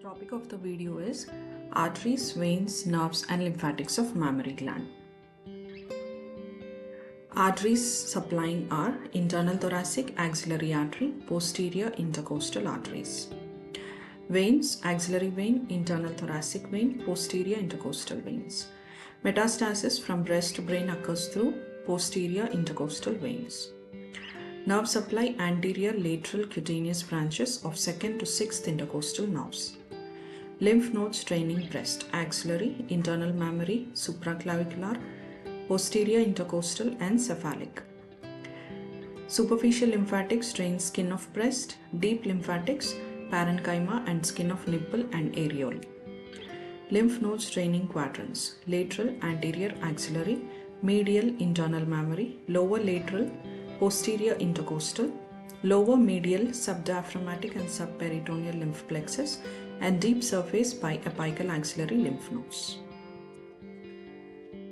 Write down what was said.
topic of the video is arteries, veins, nerves and lymphatics of mammary gland. Arteries supplying are internal thoracic axillary artery, posterior intercostal arteries. Veins, axillary vein, internal thoracic vein, posterior intercostal veins. Metastasis from breast to brain occurs through posterior intercostal veins. Nerve supply, anterior lateral cutaneous branches of 2nd to 6th intercostal nerves. Lymph nodes draining breast, axillary, internal mammary, supraclavicular, posterior intercostal and cephalic. Superficial lymphatics drain skin of breast, deep lymphatics, parenchyma and skin of nipple and areole. Lymph nodes draining quadrants, lateral, anterior axillary, medial internal mammary, lower lateral, posterior intercostal, lower medial subdiaphragmatic and subperitoneal lymph plexus, and deep surface by apical axillary lymph nodes.